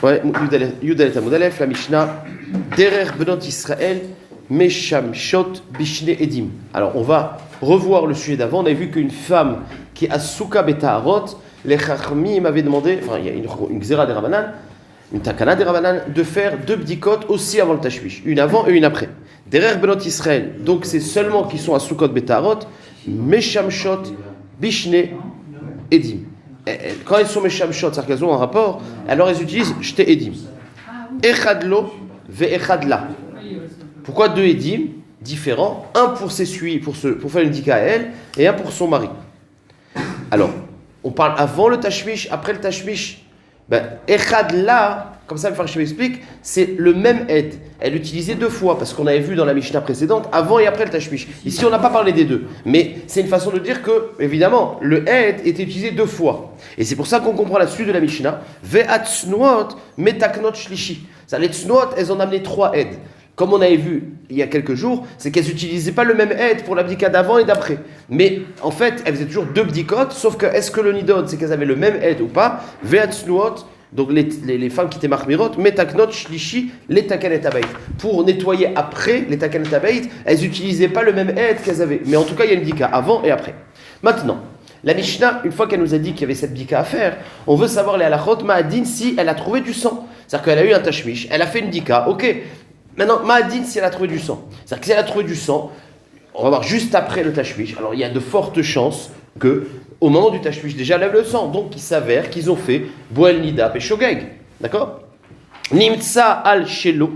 Ouais, Yudalet Amudalef, la Mishnah, Derer Benot Israël, Mesham Shot Bishne Edim. Alors, on va revoir le sujet d'avant. On avait vu qu'une femme qui a Souka Beta Harot, les Chachmi m'avaient demandé, enfin, il y a une Xera des Ravanan, une Takana des Ravanan, de faire 2 bdikot aussi avant le Tashmish, une avant et une après. Derer Benot Israël, donc c'est seulement qui sont à Soukot Beta Harot, Mesham Shot Bishne Edim. Quand elles sont Mesham Shot, c'est-à-dire qu'elles ont un rapport, alors elles utilisent Shte Edim. Echadlo ve Echadla. Pourquoi 2 Edim différents? Un pour s'essuyer, pour faire une dika à elle, et un pour son mari. Alors, on parle avant le Tashmish, après le Tashmish. Echadla, comme ça, le Farshim explique, c'est le même aide. Elle utilisait 2 fois, parce qu'on avait vu dans la Mishnah précédente, avant et après le Tashmish. Ici, on n'a pas parlé des 2. Mais c'est une façon de dire que, évidemment, le aide était utilisé 2 fois. Et c'est pour ça qu'on comprend la suite de la Mishnah. Ve'at tsnuot metaknot shlishi. Les tsnuot, elles ont amené 3 aides. Comme on avait vu il y a quelques jours, c'est qu'elles n'utilisaient pas le même aide pour la bdika d'avant et d'après. Mais en fait, elles faisaient toujours 2 bdikot, sauf que est-ce que le nidon, c'est qu'elles avaient le même aide ou pas? Ve'at tsnuot, donc les femmes qui étaient marmirot, metaknot shlishi, les takenet abayit. Pour nettoyer après les takenet abayit, elles n'utilisaient pas le même aide qu'elles avaient. Mais en tout cas, il y a une bdika avant et après. Maintenant, la Mishnah, une fois qu'elle nous a dit qu'il y avait cette bdika à faire, on veut savoir les halachot ma'adin si elle a trouvé du sang. C'est-à-dire qu'elle a eu un tashmish, elle a fait une bdika, ok. Maintenant, ma'adin si elle a trouvé du sang. C'est-à-dire que si elle a trouvé du sang, on va voir juste après le tashmish. Alors il y a de fortes chances que, au moment du tashmish, déjà elle lève le sang. Donc il s'avère qu'ils ont fait boel nidap et shogeg. D'accord? Nimtsa al shelo.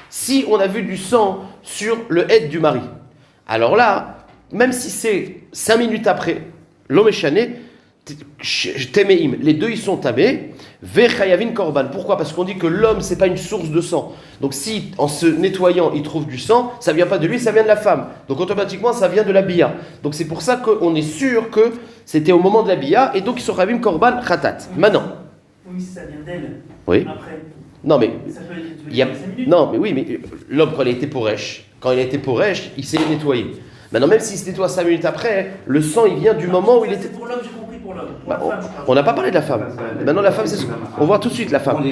Si on a vu du sang sur le head du mari, alors là, même si c'est 5 minutes après, l'homme est chané, temeim, les 2 ils sont tamés, vechayavin korban. Pourquoi? Parce qu'on dit que l'homme c'est pas une source de sang. Donc si en se nettoyant il trouve du sang, ça vient pas de lui, ça vient de la femme. Donc automatiquement ça vient de la bia. Donc c'est pour ça qu'on est sûr que c'était au moment de la bia et donc ils sont chavim korban khatat. Maintenant. Oui, ça vient d'elle. Oui. Après. Non mais Ça peut il y a 5 minutes. non mais oui mais l'homme quand il a été poresh, il s'est nettoyé. Maintenant même s'il se nettoie 5 minutes après, le sang il vient du moment où il était. C'est pour l'homme, j'ai compris pour l'homme. Pour la femme, je crois. On n'a pas parlé de la femme. Maintenant la femme c'est on voit tout de suite la femme.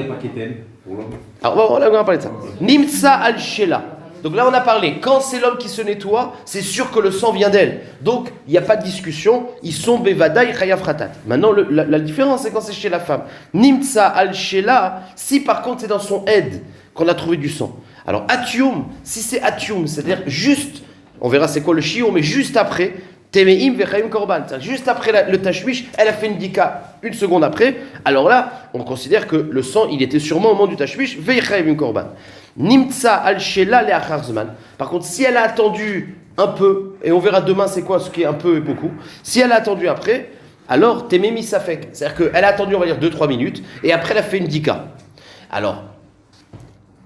Alors on va parler de ça. Nimtsa al shela. Donc là on a parlé, quand c'est l'homme qui se nettoie, c'est sûr que le sang vient d'elle. Donc il n'y a pas de discussion, ils sont bevadaï chayav khatat. Maintenant la différence c'est quand c'est chez la femme. Nimtsa al shela, si par contre c'est dans son aide qu'on a trouvé du sang. Alors atium, si c'est atium, c'est-à-dire juste, on verra c'est quoi le shiur, mais juste après, temeim vechayim korban, juste après le tashmish, elle a fait une dika 1 seconde après, alors là, on considère que le sang, il était sûrement au moment du tashmish, vechayim korban. Nimtsa al shela le'achar zman. Par contre, si elle a attendu un peu, et on verra demain c'est quoi ce qui est un peu et beaucoup, si elle a attendu après, alors tememi safek, c'est-à-dire qu'elle a attendu, on va dire 2-3 minutes, et après elle a fait une dika. Alors,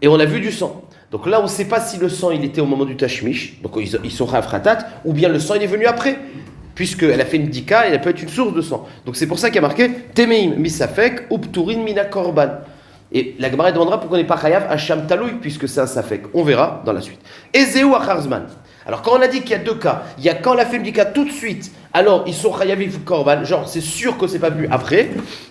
et on a vu du sang. Donc là, on ne sait pas si le sang il était au moment du tashmish, donc ils sont rafratat, ou bien le sang il est venu après, puisqu'elle a fait une dika et elle peut être une source de sang. Donc c'est pour ça qu'il y a marqué temeim misafek upturin mina korban. Et la Gemara demandera pourquoi on n'est pas chayav hacham taloui, puisque c'est un safek. On verra dans la suite. Ezeu acharzman. Alors quand on a dit qu'il y a 2 cas, il y a quand elle a fait une dika tout de suite, alors ils sont chayavim korban, genre c'est sûr que c'est pas venu après.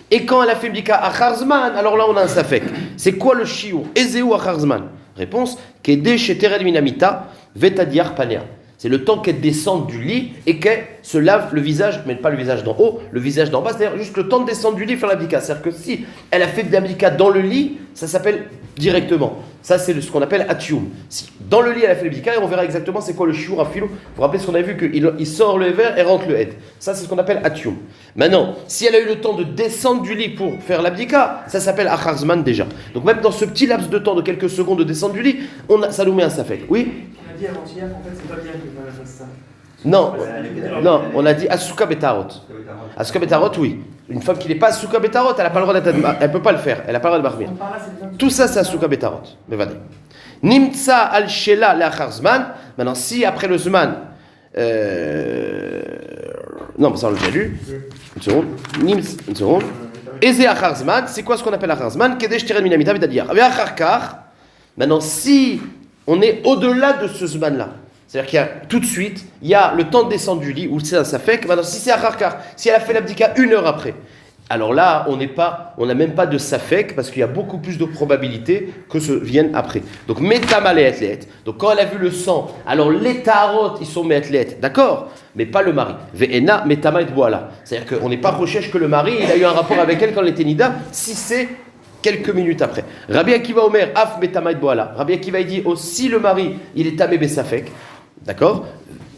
Et quand elle a fait une dika acharzman, alors là on a un safek. C'est quoi le shiur? Ezeu acharzman. Réponse, Kede sheterel minamita vetadiar panea. C'est le temps qu'elle descende du lit et qu'elle se lave le visage, mais pas le visage d'en haut, le visage d'en bas, c'est-à-dire juste le temps de descendre du lit et faire l'abdika. C'est-à-dire que si elle a fait de l'abdika dans le lit, ça s'appelle directement. Ça, c'est ce qu'on appelle atium. Si dans le lit, elle a fait l'abdika, et on verra exactement c'est quoi le shiur à philo. Vous vous rappelez ce qu'on a vu qu'il sort le verre et rentre le head. Ça, c'est ce qu'on appelle atium. Maintenant, si elle a eu le temps de descendre du lit pour faire l'abdika, ça s'appelle acharzman déjà. Donc même dans ce petit laps de temps de quelques secondes de descendre du lit, ça nous met un safek. Oui? On a dit avant-hier qu'en fait, c'est pas bien que les femmes fassent ça. Non, on a dit Asuka Betarot. Asuka Betarot, oui. Une femme qui n'est pas Asuka Betarot, elle n'a pas le droit d'être. Elle ne peut pas le faire, elle n'a pas le droit de barmir. Tout ça, c'est Asuka Betarot. Mais va Nimtsa al Shela le'achar zman. Maintenant, si après le Zman. Non, ça on l'a déjà lu. Une seconde. Une seconde. Eze achar zman, c'est quoi ce qu'on appelle achar zman? Kedesh teren minamita vedadiar. Avec achar kar. Maintenant, si on est au-delà de ce Zman là. C'est-à-dire qu'il y a tout de suite, il y a le temps de descendre du lit, ou c'est un safek. Maintenant, si c'est à Kharkar, si elle a fait l'abdika 1 heure après, alors là, on n'a même pas de safek parce qu'il y a beaucoup plus de probabilités que ce vienne après. Donc, metama les athlètes. Donc, quand elle a vu le sang, alors les taharot, ils sont athlètes, d'accord, mais pas le mari. Ve'ena metama et boala. C'est-à-dire qu'on n'est pas recherche que le mari, il a eu un rapport avec elle quand elle était nida, si c'est quelques minutes après. Rabbi Akiva Omer, af metama et boala. Rabbi Akiva, il dit aussi le mari, il est tamé besafek, d'accord,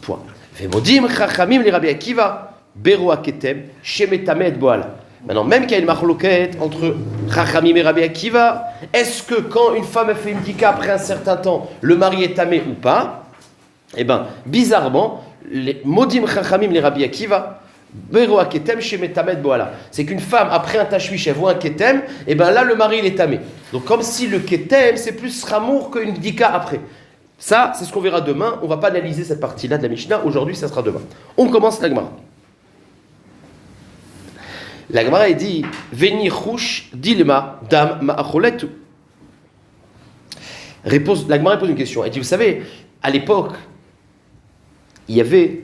point. Ve'modim chachamim les Rabbi Akiva, beru aketem, shemetame et boala. Maintenant, même qu'il y a une marloquette entre Chachamim et Rabbi Akiva, est-ce que quand une femme a fait une dika après un certain temps, le mari est tamé ou pas? Eh bien, bizarrement, les modim Chachamim, les Rabbi Akiva, Bero Aketem chez Metamed Boala. C'est qu'une femme, après un tashwish, elle voit un ketem, et bien là, le mari, il est tamé. Donc, comme si le ketem, c'est plus ramour qu'une dika après. Ça, c'est ce qu'on verra demain. On ne va pas analyser cette partie-là de la Mishnah. Aujourd'hui, ça sera demain. On commence la Gemara. La Gemara dit Veni chouch dilma dam ma'acholetu. La Gemara pose une question. Elle dit, vous savez, à l'époque, il y avait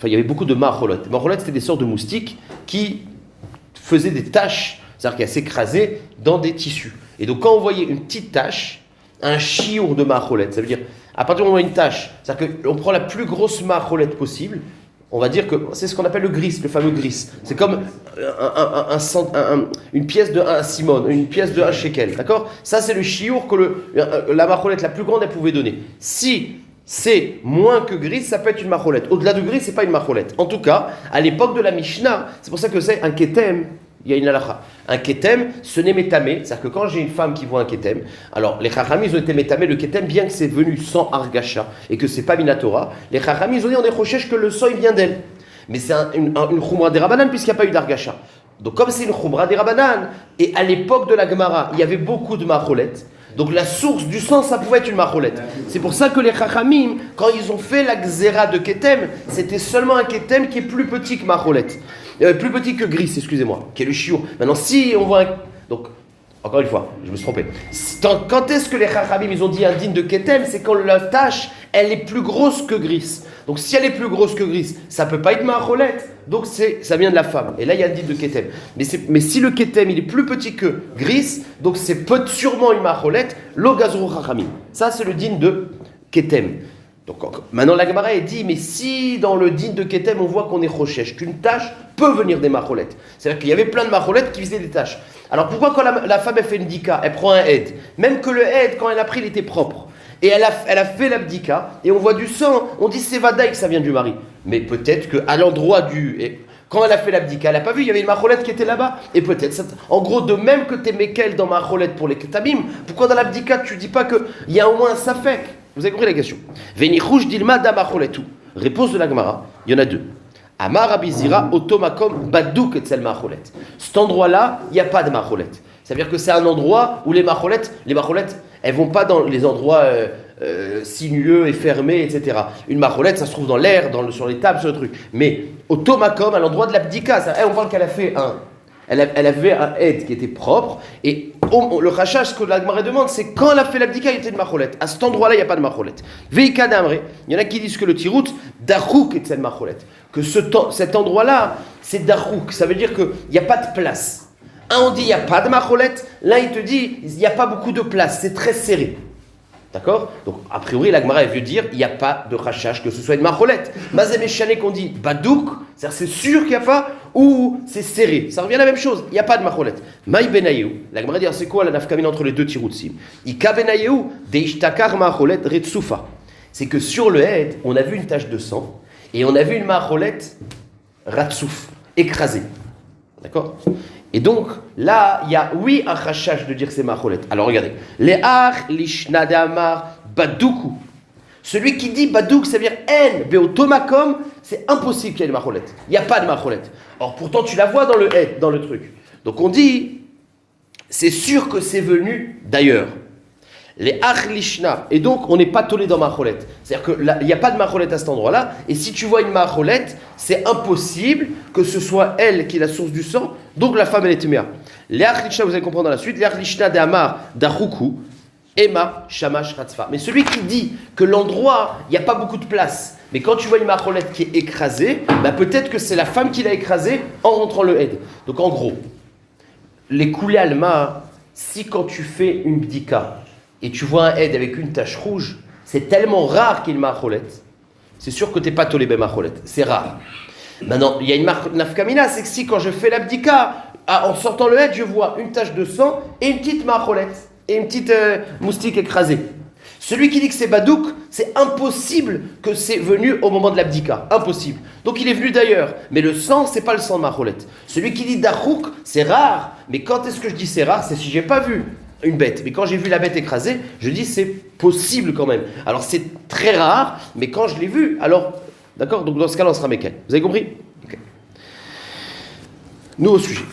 il y avait beaucoup de ma'acholot. Ma'acholot, c'était des sortes de moustiques qui faisaient des taches, c'est-à-dire qu'elles s'écrasaient dans des tissus. Et donc, quand on voyait une petite tache, un chiour de ma'acholot, ça veut dire, à partir du moment où on voit une tache, c'est-à-dire qu'on prend la plus grosse ma'acholot possible. On va dire que c'est ce qu'on appelle le gris, le fameux gris. C'est comme une pièce de 1 simone, une pièce de 1 shekel, d'accord? Ça, c'est le chiour que la marcholette la plus grande, elle pouvait donner. Si c'est moins que gris, ça peut être une marcholette. Au-delà de gris, c'est pas une marcholette. En tout cas, à l'époque de la Mishnah, c'est pour ça que c'est un ketem. Il y a une halakha. Un ketem, ce n'est métamé. C'est-à-dire que quand j'ai une femme qui voit un ketem, alors les chachamim, ils ont été métamé, le ketem, bien que c'est venu sans argacha et que c'est pas minatora, les chachamim, ils ont dit on est recherche que le sang il vient d'elle. Mais c'est une khumra des rabanan puisqu'il n'y a pas eu d'argacha. Donc comme c'est une khumra des rabanan, et à l'époque de la Gemara, il y avait beaucoup de macholettes, donc la source du sang, ça pouvait être une marcholette. C'est pour ça que les chachamim, quand ils ont fait la xéra de ketem, c'était seulement un ketem qui est plus petit que marcholette. Plus petit que gris, excusez-moi, qui est le chiour. Maintenant, si on voit un... Donc, encore une fois, je me suis trompé. Quand est-ce que les chachamim, ils ont dit indigne de ketem? C'est quand la tache, elle est plus grosse que gris. Donc, si elle est plus grosse que gris, ça ne peut pas être marcholette. Donc, ça vient de la femme. Et là, il y a indigne de ketem. Mais si le ketem, il est plus petit que gris, donc c'est sûrement une marcholette, lo gazru chachamim. Ça, c'est le digne de ketem. Donc, maintenant, la Gemara est dit, mais si dans le din de Ketem, on voit qu'on est rochesh, qu'une tache peut venir des macholettes. C'est-à-dire qu'il y avait plein de macholettes qui faisaient des taches. Alors, pourquoi quand la femme, elle fait une dika, elle prend un aide, même que le aide, quand elle a pris, il était propre, et elle a fait l'abdika, et on voit du sang, on dit c'est vadaï que ça vient du mari. Mais peut-être qu'à l'endroit quand elle a fait l'abdika, elle n'a pas vu, il y avait une macholette qui était là-bas, et peut-être, en gros, de même que t'es mekel dans macholette pour les ketabim, pourquoi dans l'abdika, tu dis pas qu'il y a au moins un safek? Vous avez compris la question? Veni chouch dilma damacholetu. Réponse de la Gemara, il y en a deux. Amar Abizira, otomakom badouk etzel macholet. Cet endroit-là, il n'y a pas de macholet. C'est-à-dire que c'est un endroit où les macholettes, elles vont pas dans les endroits sinueux et fermés, etc. Une macholette, ça se trouve dans l'air, sur les tables, sur le truc. Mais otomakom, à l'endroit de l'abdika, on parle qu'elle a fait elle avait un aide qui était propre, et le rachage, ce que la Gemara demande, c'est quand elle a fait l'abdika, il était une macholette. À cet endroit-là, il n'y a pas de macholette. Veika d'amre, il y en a qui disent que le tirout, dachouk est cette macholette. Que cet endroit-là, c'est dachouk. Ça veut dire qu'il n'y a pas de place. Un, on dit il n'y a pas de macholette. Là, il te dit il n'y a pas beaucoup de place. C'est très serré. D'accord? Donc, a priori, la Gemara veut dire il n'y a pas de rachage, que ce soit une macholette. Mazem et Chané qu'on dit badouk, c'est sûr qu'il n'y a pas, ou c'est serré. Ça revient à la même chose, il n'y a pas de macholette. Maï benayeu, la Gemara dit c'est quoi la nafkamine entre les deux tiroutsim? Ika benayeu, deishtakar macholette retsufa. C'est que sur le head, on a vu une tache de sang, et on a vu une macholette ratsouf, écrasée. D'accord? Et donc, là, il y a, oui, un rachage de dire que c'est macholet. Alors, regardez. Le'ach lishnadamar badoukou. Celui qui dit badouk, ça veut dire en, beotomakom, c'est impossible qu'il y ait une macholet. Il n'y a pas de macholet. Or, pourtant, tu la vois dans le truc. Donc, on dit, c'est sûr que c'est venu d'ailleurs. Les achlishna, et donc on n'est pas tollé dans macholette. C'est-à-dire qu'il n'y a pas de macholette à cet endroit-là, et si tu vois une macholette, c'est impossible que ce soit elle qui est la source du sang, donc la femme elle est téméa. Les achlishna, vous allez comprendre dans la suite, les achlishna de amar d'achoukou, Emma Shamash Ratzfa. Mais celui qui dit que l'endroit, il n'y a pas beaucoup de place, mais quand tu vois une marolette qui est écrasée, bah peut-être que c'est la femme qui l'a écrasée en rentrant le aide. Donc en gros, les coulées alma, si quand tu fais une bdika et tu vois un aide avec une tache rouge, c'est tellement rare qu'il y ait une marolette. C'est sûr que tu n'es pas tolébé marolette, c'est rare. Maintenant, il y a une nafkamina, c'est que si quand je fais l'abdika, en sortant le aide, je vois une tache de sang et une petite marolette. Et une petite moustique écrasée. Celui qui dit que c'est badouk, c'est impossible que c'est venu au moment de l'abdika. Impossible. Donc il est venu d'ailleurs. Mais le sang, c'est pas le sang de marolette. Celui qui dit dachouk, c'est rare. Mais quand est-ce que je dis c'est rare? C'est si j'ai pas vu une bête. Mais quand j'ai vu la bête écrasée, je dis c'est possible quand même. Alors c'est très rare, mais quand je l'ai vu, alors... D'accord? Donc dans ce cas-là, on sera mécal. Vous avez compris? Okay. Nouveau sujet.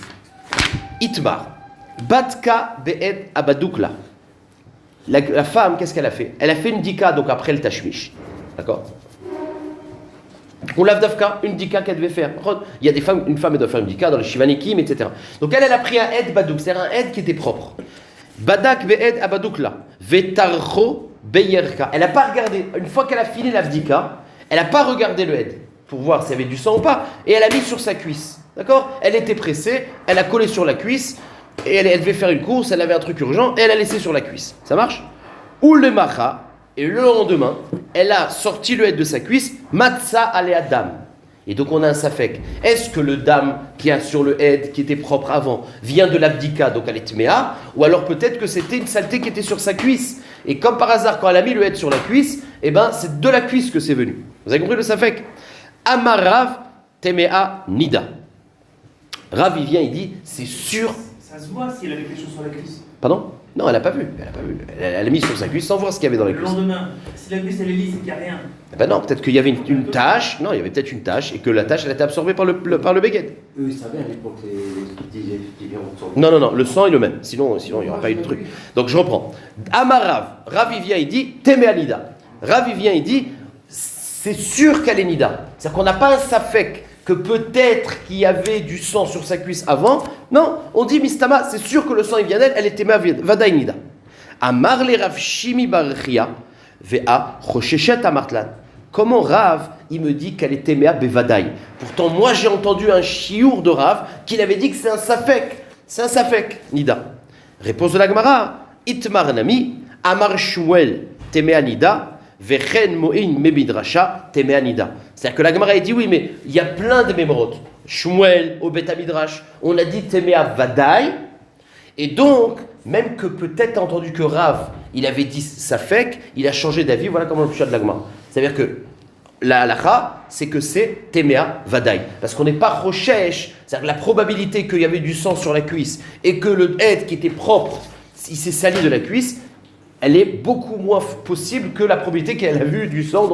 Itmar. Batka be'ed abadoukla. La femme, qu'est-ce qu'elle a fait? Elle a fait une dika, donc après le tashmish. D'accord? On lave d'afka, une dika qu'elle devait faire. Il y a des femmes, une femme elle doit faire une dika dans les shivanikim, etc. Donc elle a pris un ed badouk, c'est-à-dire un ed qui était propre. Badak be'ed abadoukla. Vetarcho beyerka. Elle n'a pas regardé, une fois qu'elle a fini la dika, elle n'a pas regardé le ed pour voir s'il y avait du sang ou pas, et elle a mis sur sa cuisse. D'accord? Elle était pressée, elle a collé sur la cuisse. Et elle devait faire une course, elle avait un truc urgent, et elle a laissé sur la cuisse. Ça marche? Ou le macha, et le lendemain, elle a sorti le head de sa cuisse, matza alea dam. Et donc on a un safek. Est-ce que le dam qui a sur le head, qui était propre avant, vient de l'abdika, donc elle est tméa, ou alors peut-être que c'était une saleté qui était sur sa cuisse. Et comme par hasard, quand elle a mis le head sur la cuisse, eh ben c'est de la cuisse que c'est venu. Vous avez compris le safek? Amarav tméa nida. Rav, il vient, il dit, c'est sûr. Ça se voit si elle avait quelque chose sur la cuisse. Pardon? Non, elle n'a pas vu. Elle a mis sur sa cuisse sans voir ce qu'il y avait dans la Le cuisse. lendemain, si la cuisse elle est lisse et qu'il n'y a rien. Ben non, peut-être qu'il y avait une tache. Non, il y avait peut-être une tache et que la tache elle a été absorbée par le baguette. Eux, ils savaient à l'époque les différentes sortes. Non, le sang est le même. Sinon il n'y aura pas eu de truc. Donc je reprends. Amarav, Rav il vient, il dit Témé Nida. Rav il vient, il dit c'est sûr qu'elle est Nida. C'est-à-dire qu'on n'a pas un safek que peut-être qu'il y avait du sang sur sa cuisse avant. Non, on dit Mistama, c'est sûr que le sang il vient d'elle, elle était Vadaï Nida. Amar le Rav Shimi Barchia, Vea Rosheshet Amartlan. Comment Rav, il me dit qu'elle était Méa Bevadaï? Pourtant, moi j'ai entendu un chiour de Rav qu'il avait dit que c'est un safek. C'est un safek, Nida. Réponse de la Gemara, Itmar Nami, Amar Shmuel, Temea Nida. Vechen mo'in mebidrasha temea nida. C'est-à-dire que la Gemara a dit oui, mais il y a plein de mémorot. Shmuel, au Bet Midrash, on a dit temea vadaï. Et donc, même que peut-être entendu que Rav, il avait dit safek, il a changé d'avis. Voilà comment le pshat de la Gemara. C'est-à-dire que la halakha, c'est que c'est temea vadaï. Parce qu'on n'est pas rochesh, c'est-à-dire que la probabilité qu'il y avait du sang sur la cuisse et que le head qui était propre, il s'est sali de la cuisse, elle est beaucoup moins possible que la probabilité qu'elle a vu du sang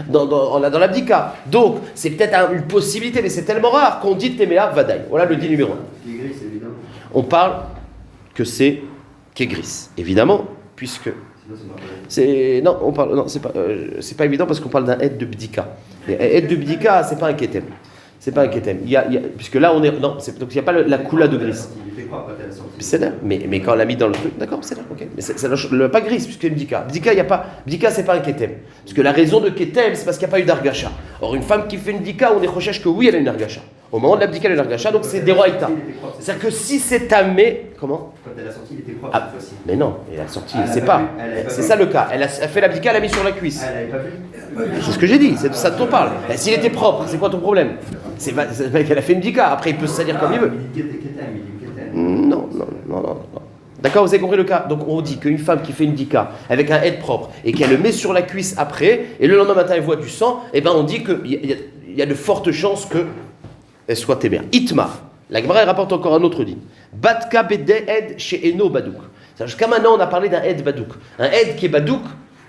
dans l'abdika. Donc, c'est peut-être une possibilité, mais c'est tellement rare qu'on dit Téméa Vadaï. Voilà le dit numéro 1. Kégris, évidemment. On parle que c'est Kégris, évidemment, puisque... Sinon, c'est pas vrai. Non, c'est pas évident parce qu'on parle d'un aide de bdika. Et aide de bdika, c'est pas un ketem. C'est pas un ketem. Puisque là, on est... Non, donc il n'y a pas la coula de gris. Il fait quoi quand elle a sorti? C'est là, mais quand on l'a mis dans le truc, d'accord, c'est là, ok. Mais c'est pas gris, puisque c'est bdika. Bdika, il y a pas. Bdika, c'est pas un ketem. Parce que la raison de ketem, c'est parce qu'il n'y a pas eu d'argacha. Or, une femme qui fait une bdika, on est recherche que oui, elle a une argacha. Au moment de la bdika, elle a une argacha, donc c'est des roïta. C'est-à-dire que si c'est tamé, comment? Quand elle a sorti, il était propre cette fois-ci. Mais non, elle a sorti, Elle c'est avait pas. pas vu, elle avait pas C'est vu. ça le cas. Elle a fait la bdika, elle a mis sur la cuisse. Ah, elle avait pas vu? C'est ce que j'ai dit, c'est de ça dont on parle. S'il était propre, c'est quoi ton problème? C'est qu'elle a fait une bdika, après il peut se salir comme il veut. Il dit Ketem. Non. D'accord, vous avez compris le cas? Donc on dit qu'une femme qui fait une dika avec un head propre et qu'elle le met sur la cuisse après, et le lendemain matin elle voit du sang, et ben on dit qu'il y a de fortes chances qu'elle soit témère. Itmar. La Gemara rapporte encore un autre dit. Batka bede ed chez Eno badouk. Jusqu'à maintenant on a parlé d'un head badouk. Un head qui est badouk,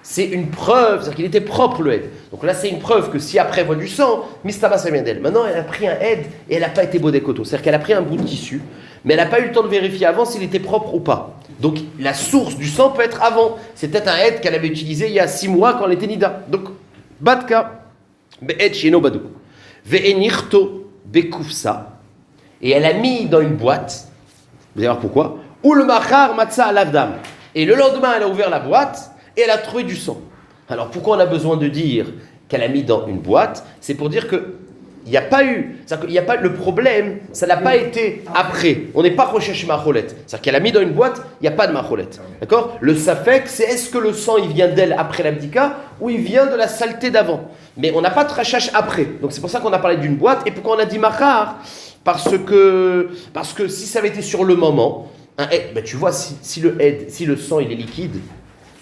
c'est une preuve, c'est-à-dire qu'il était propre le head. Donc là c'est une preuve que si après elle voit du sang, Mistama ça vient d'elle. Maintenant elle a pris un head et elle n'a pas été bodékoto. C'est-à-dire qu'elle a pris un bout de tissu, mais elle n'a pas eu le temps de vérifier avant s'il était propre ou pas. Donc la source du sang peut être avant. C'est peut-être un head qu'elle avait utilisé il y a 6 mois quand elle était nida. Donc, batka, be'ed sheno badouk. Ve'enirto bekufsa. Et elle a mis dans une boîte, vous allez voir pourquoi, ou le machar matza alavdam. Et le lendemain, elle a ouvert la boîte et elle a trouvé du sang. Alors pourquoi on a besoin de dire qu'elle a mis dans une boîte? C'est pour dire que il n'y a pas eu, c'est-à-dire qu'il n'y a pas le problème, ça n'a pas été après. On n'est pas recherché macholet. C'est-à-dire qu'elle a mis dans une boîte, il n'y a pas de macholet. D'accord? Le safek, c'est est-ce que le sang il vient d'elle après l'abdika ou il vient de la saleté d'avant. Mais on n'a pas de rachach après. Donc c'est pour ça qu'on a parlé d'une boîte. Et pourquoi on a dit machar? Parce que si ça avait été sur le moment, ben tu vois, si le sang il est liquide,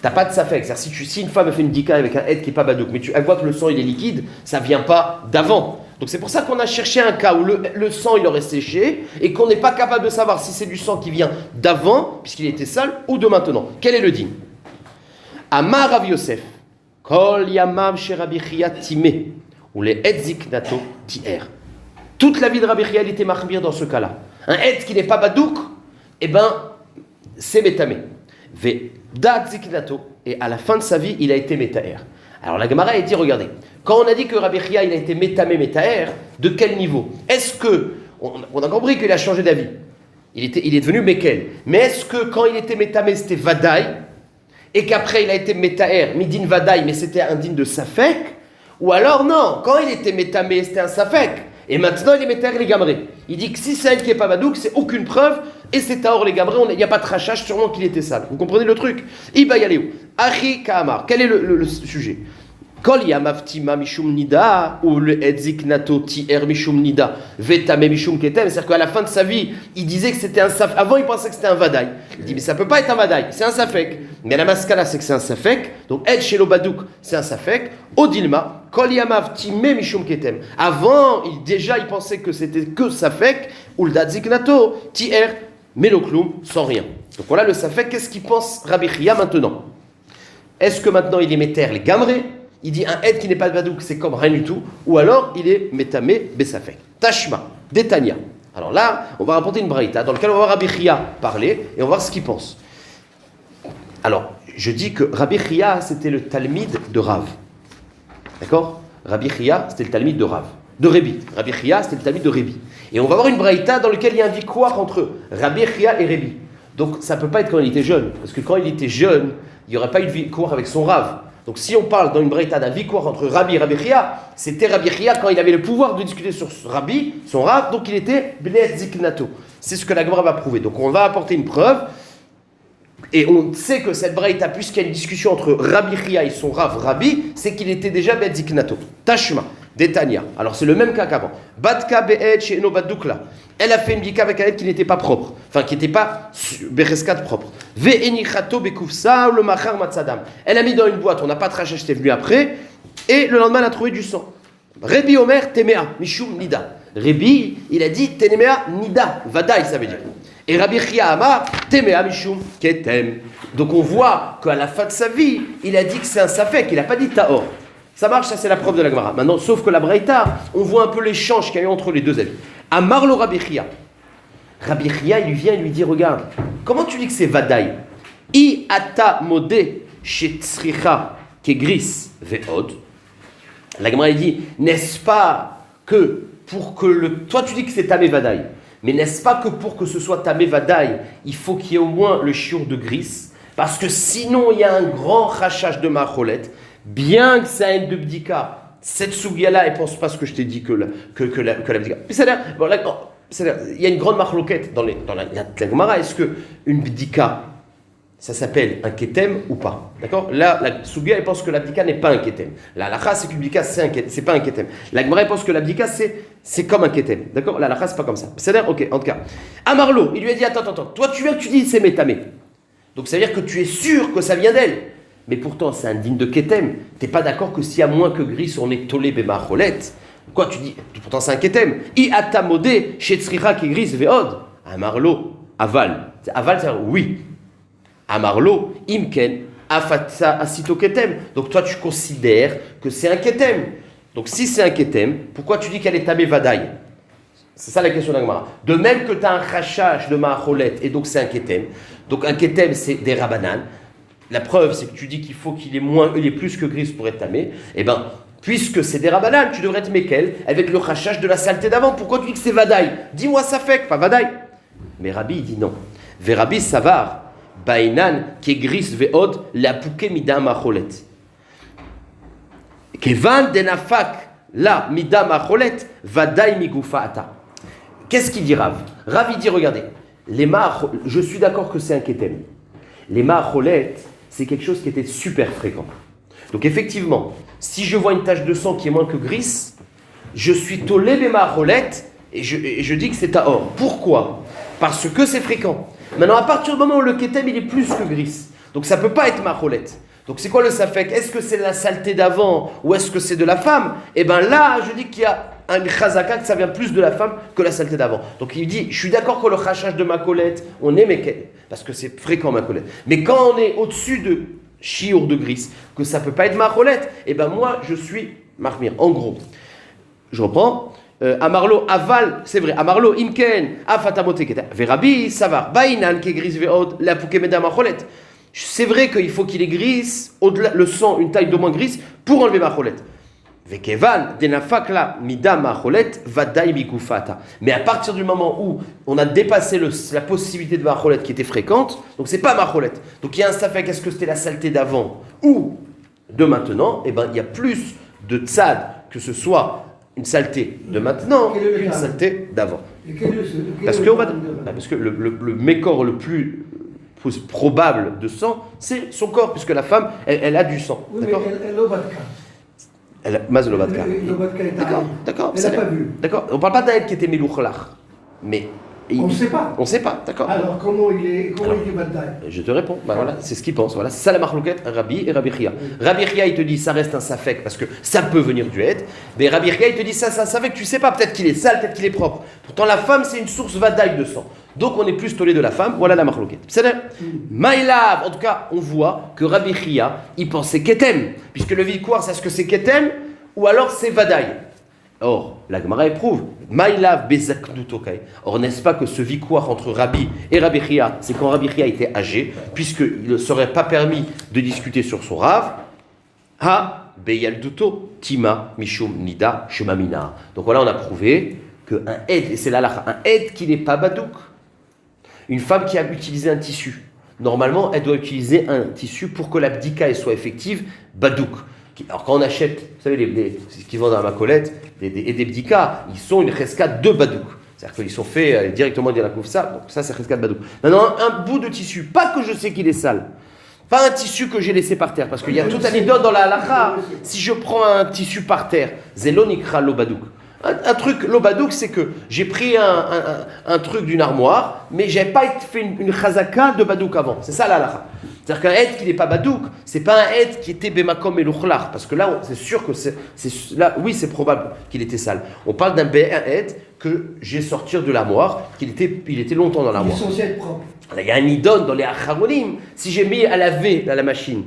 t'as pas de safek. C'est-à-dire si une femme fait une dika avec un aide qui n'est pas badouk, mais elle voit que le sang il est liquide, ça vient pas d'avant. Donc c'est pour ça qu'on a cherché un cas où le sang il aurait séché et qu'on n'est pas capable de savoir si c'est du sang qui vient d'avant, puisqu'il était sale, ou de maintenant. Quel est le din? Amar Rav Yosef, Kol Yamav She Rabbi Chia Timé, ou les Edzik Nato Tier. Toute la vie de Rabbi Chia, il était machmir dans ce cas-là. Un aide qui n'est pas badouk, eh ben, c'est métamé. Ve Dadzik Nato, et à la fin de sa vie, il a été métaer. Alors la Gemara a dit, regardez, quand on a dit que Rabbi Chia il a été métamé, métaer, de quel niveau? Est-ce que, on a compris qu'il a changé d'avis, il est devenu Mekel, mais est-ce que quand il était métamé c'était Vadaï, et qu'après il a été métaer, midin Vadaï, mais c'était un din de Safek, ou alors non, quand il était métamé c'était un Safek, et maintenant il est métaer les Gamré. Il dit que si c'est elle qui n'est pas Badouk, c'est aucune preuve, et c'est Taor les Gamré, il n'y a pas de rachage, sûrement qu'il était sale. Vous comprenez le truc? Iba Yaléou, Achi Kaamar, quel est le sujet? Kol Yamavtima Mishum Nida, ou le Edzik Nato Tier Mishum Nida, Vetame Mishum Ketem, c'est-à-dire qu'à la fin de sa vie, il disait que c'était un Safek. Avant, il pensait que c'était un Vadaï. Il dit, mais ça ne peut pas être un Vadaï, c'est un Safek. Mais la maskala, c'est que c'est un Safek. Donc, Ed Shelo Badouk, c'est un Safek. Odilma, Kol Yamavtima Mishum Ketem. Avant, il pensait que c'était que Safek, ou le Edzik Nato Tier Melokloum, sans rien. Donc, voilà le Safek. Qu'est-ce qu'il pense Rabbi Chia maintenant? Est-ce que maintenant il est méter les Gamré? Il dit un aide qui n'est pas de badouk, c'est comme rien du tout, ou alors il est métamé besafek. Tashma, Détania. Alors là, on va rapporter une braïta dans laquelle on va voir Rabbi Chia parler et on va voir ce qu'il pense. Alors, je dis que Rabbi Chia c'était le talmid de Rav. D'accord? Rabbi Chia c'était le talmid de Rav. De Rébi. Rabbi Chia c'était le talmid de Rébi. Et on va voir une braïta dans laquelle il y a un vikouar entre Rabbi Chia et Rébi. Donc ça ne peut pas être quand il était jeune, parce que quand il était jeune, il n'y aurait pas eu de vikouar avec son Rav. Donc si on parle dans une braïta d'un vikouar entre Rabbi et Rabbi Chia, c'était Rabbi Chia quand il avait le pouvoir de discuter sur Rabbi, son Rav, donc il était Bnei Ziknato. C'est ce que la Gemara va prouver. Donc on va apporter une preuve, et on sait que cette braïta, puisqu'il y a une discussion entre Rabbi Chia et son Rav Rabbi, c'est qu'il était déjà Bnei Ziknato. Tashma, Détania. Alors c'est le même cas qu'avant. Batka be'ed she'eno badukla. Elle a fait une bika avec un aide qui n'était pas propre, enfin qui n'était pas bereskat propre. Ve'enichato bekufsa le machar matzadam. Elle a mis dans une boîte, on n'a pas traché, c'était venu après, et le lendemain elle a trouvé du sang. Rebi Omer temea mishum nida. Rebi, il a dit temea nida, vadaï ça veut dire. Et Rabbi Chia Amar temea mishum ketem. Donc on voit qu'à la fin de sa vie, il a dit que c'est un safek, il n'a pas dit taor. Ça marche, ça c'est la preuve de la Gemara. Maintenant, sauf que la braïta, on voit un peu l'échange qu'il y a eu entre les deux avis. Amar lo Rabbi Chia. Rabbi Chia, il lui vient et lui dit, regarde, comment tu dis que c'est Vadaï? I ata modé chez Tsricha kegris ve'od. La Gemara, il dit, n'est-ce pas que pour que toi tu dis que c'est Tamé Vadaï, mais n'est-ce pas que pour que ce soit Tamé Vadaï, il faut qu'il y ait au moins le chiour de gris? Parce que sinon, il y a un grand rachage de macholette. Bien que ça ait de bdika, cette sougia-là, elle ne pense pas ce que je t'ai dit que la bdika. C'est-à-dire, il y a une grande marloquette dans la Gemara. Est-ce qu'une bdika, ça s'appelle un ketem ou pas? D'accord? Là, la sougia, elle pense que la bdika n'est pas un ketem. La halakha, c'est qu'une bdika, c'est pas un ketem. La Gemara, elle pense que la bdika, c'est comme un ketem. D'accord? La halakha, c'est pas comme ça. C'est-à-dire, ok, en tout cas. Amarlo, il lui a dit, attends, toi, tu viens que tu dis c'est métamé. Donc, ça veut dire que tu es sûr que ça vient d'elle. Mais pourtant, c'est un digne de Ketem. Tu n'es pas d'accord que s'il y a moins que gris, on est tolé bemacholet? Quoi, tu dis? Pourtant, c'est un Ketem. I atamodé, shetzricha qui gris veod. Amarlo, aval. Aval, c'est oui. Amarlo, imken, afatsa asito Ketem. Donc, toi, tu considères que c'est un Ketem. Donc, si c'est un Ketem, pourquoi tu dis qu'elle est tamé vadaï? C'est ça la question d'Agmara. De même que tu as un rachage de macholet, et donc c'est un Ketem. Donc, un Ketem, c'est des rabanan. La preuve, c'est que tu dis qu'il faut qu'il ait plus que gris pour être tamé. Eh bien, puisque c'est des rabanan, tu devrais être Mekel avec le rachage de la saleté d'avant. Pourquoi tu dis que c'est Vadaï? Dis-moi ça fait, pas Vadaï. Mais Rabbi, il dit non. Ve Rabbi Savar, Bainan, Kegris Veod, la Pouke Mida Macholet. Kevan Denafak, la Mida Macholet, Vadaï Migufa Ata. Qu'est-ce qu'il dit Rav? Rav, il dit, regardez, je suis d'accord que c'est un Ketem. Les Macholet, c'est quelque chose qui était super fréquent. Donc effectivement, si je vois une tache de sang qui est moins que gris, je suis tolé les Macholet et je dis que c'est à or. Pourquoi? Parce que c'est fréquent. Maintenant, à partir du moment où le Ketem, il est plus que gris, donc ça ne peut pas être Macholet. Donc c'est quoi le safek? Est-ce que c'est la saleté d'avant ou est-ce que c'est de la femme? Eh bien là, je dis qu'il y a un chazaka, que ça vient plus de la femme que la saleté d'avant. Donc il dit, je suis d'accord que le rachage de macolette, on est mekel, parce que c'est fréquent macolette. Mais quand on est au-dessus de chiour de gris, que ça ne peut pas être macolette, eh bien moi, je suis marmir. En gros, je reprends. Amarlo aval, c'est vrai. Amarlo imken afatamoteketa. Verabi savar bainan ke gris veod la pukemeda macholet. C'est vrai qu'il faut qu'il est gris, au-delà le sang, une taille d'au moins grise, pour enlever macholet. Vekevan denafakla mida macholet vadai mikufata. Mais à partir du moment où on a dépassé la possibilité de macholet qui était fréquente, donc c'est pas macholet. Donc il y a un safek, est-ce que c'était la saleté d'avant ou de maintenant? Eh ben il y a plus de tzad que ce soit une saleté de maintenant qu'une saleté d'avant. Parce que le mécor le plus probable de sang, c'est son corps, puisque la femme, elle a du sang. Oui, d'accord? mais elle Lobatka. Mazlobatka. D'accord. Elle n'a pas vu. D'accord. On ne parle pas d'un aide qui était Melouchlach. Mais. On ne sait pas. On ne sait pas, d'accord. Alors, comment il est Baddaï? Je te réponds. Ben voilà, c'est ce qu'il pense. Voilà, c'est ça la marloquette, Rabbi et Rabbi Chia. Rabbi Chia, il te dit, ça reste un safek parce que ça peut venir du aide. Mais Rabbi Chia, il te dit, ça, c'est un safek, tu ne sais pas, peut-être qu'il est sale, peut-être qu'il est propre. Pourtant, la femme, c'est une source vadaï de sang. Donc, on est plus tolé de la femme. Voilà la marloquette. C'est-à-dire, Maïlav, en tout cas, on voit que Rabbi Chia, il pensait Ketem. Puisque le Vikouar, c'est ce que c'est Ketem ou alors c'est vadaï. Or, la Gemara éprouve, Maïlav bezaknutokai. Or, n'est-ce pas que ce victoire entre Rabbi et Rabbi Chia, c'est quand Rabbi Chia était âgé, puisqu'il ne serait pas permis de discuter sur son Rav, Ha beyalduto tima mishum nida shemamina. Donc voilà, on a prouvé qu'un aide, et c'est l'halakha, un aide qui n'est pas badouk, une femme qui a utilisé un tissu, normalement, elle doit utiliser un tissu pour que l'abdika soit effective, badouk. Alors quand on achète, vous savez, ce qu'ils vendent à ma colette, des bdikas, ils sont une cheskat de badouk. C'est-à-dire qu'ils sont faits directement de la koufsa, donc ça c'est cheskat badouk. Maintenant, un bout de tissu, pas que je sais qu'il est sale, pas un tissu que j'ai laissé par terre, parce qu'il y a tout un idole dans la halakha, si je prends un tissu par terre, zelonikra lo badouk. Un truc, lo badouk, c'est que j'ai pris un truc d'une armoire, mais j'ai pas fait une chazaka de badouk avant. C'est ça la halakha. C'est-à-dire qu'un aide qui n'est pas badouk, c'est pas un aide qui était bemakom et l'uchlach, parce que là, c'est sûr que là, oui, c'est probable qu'il était sale. On parle d'un aide que j'ai sorti de l'armoire, il était longtemps dans l'armoire. Il est censé être propre. Là, il y a un idon dans les acharonim. Si j'ai mis à laver à la machine,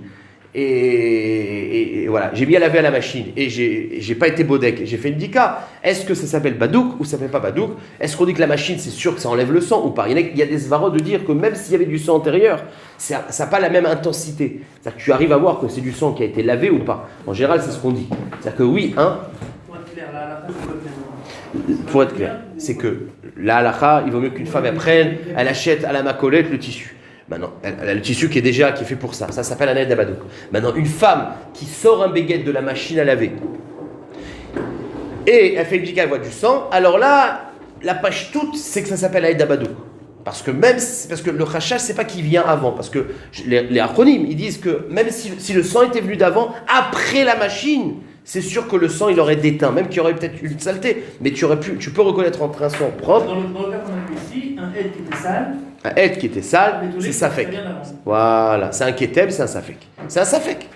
et voilà, j'ai mis à laver à la machine et j'ai pas été bodek, j'ai fait une dika. Est-ce que ça s'appelle badouk ou ça s'appelle pas badouk? Est-ce qu'on dit que la machine c'est sûr que ça enlève le sang ou pas? Il y a des svarot de dire que même s'il y avait du sang antérieur, ça n'a pas la même intensité. C'est-à-dire que tu arrives à voir que c'est du sang qui a été lavé ou pas. En général, c'est ce qu'on dit. C'est-à-dire que oui, Pour être clair, là, pour être clair, c'est que la halakha, il vaut mieux qu'une femme elle prenne, elle achète à la macolette le tissu. Maintenant, elle a le tissu qui est fait pour ça. Ça s'appelle un aide abadouk. Maintenant, une femme qui sort un baguette de la machine à laver et elle fait une bdika, elle voit du sang, alors là, la page toute, c'est que ça s'appelle aide abadouk. Parce que le rachage, c'est pas qui vient avant. Parce que les acronymes, ils disent que même si le sang était venu d'avant, après la machine, c'est sûr que le sang, il aurait déteint. Même qu'il y aurait peut-être une saleté. Mais tu peux reconnaître entre un sang propre. Dans le cas qu'on a vu ici, un aide qui était sale. Un aide qui était sale, c'est safek. Voilà, c'est un ketem, c'est un safek. C'est un safek.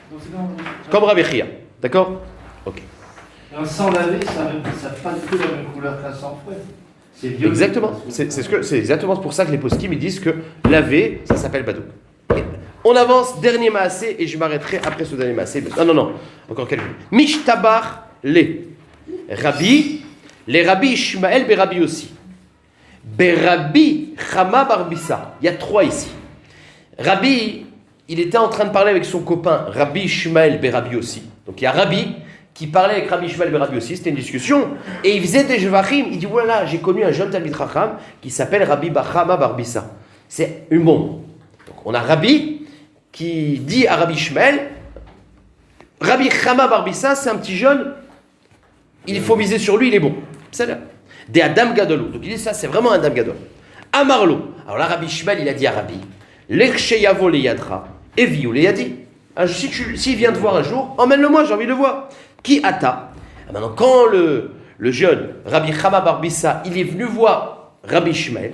Comme Rabbi Chia. D'accord? Ok. Un sang lavé, ça n'a pas du tout la même couleur qu'un sang frais. C'est violet. Exactement. C'est exactement pour ça que les poskim ils disent que laver, ça s'appelle badouk. On avance, dernier maasé, et je m'arrêterai après ce dernier maasé. Non, encore quelques minutes. Mishtabar les Rabbi Ishmael Berabi aussi. Berabi Chama Barbissa. Il y a 3 ici. Rabbi, il était en train de parler avec son copain Rabbi Ishmael Berabi aussi. Donc il y a Rabbi qui parlait avec Rabbi Ishmael Berabi aussi, c'était une discussion. Et il faisait des jevachim. Il dit voilà, j'ai connu un jeune Talmid Chacham qui s'appelle Rabbi Chama Barbissa. C'est une bombe. Donc On a Rabbi qui dit à Rabbi Shmuel, Rabbi Chama Barbissa, c'est un petit jeune, il faut miser sur lui, il est bon. C'est là. Des Adam Gadolou. Donc il dit ça, c'est vraiment un Adam Gadol. Amarlo. Alors là, Rabbi Shmuel, il a dit à Rabbi, L'Echeyavo le Yadra, Eviou le Yadi. S'il vient te voir un jour, emmène-le-moi, j'ai envie de le voir. Qui ata? Maintenant, quand le jeune Rabbi Chama Barbissa, il est venu voir Rabbi Shmuel,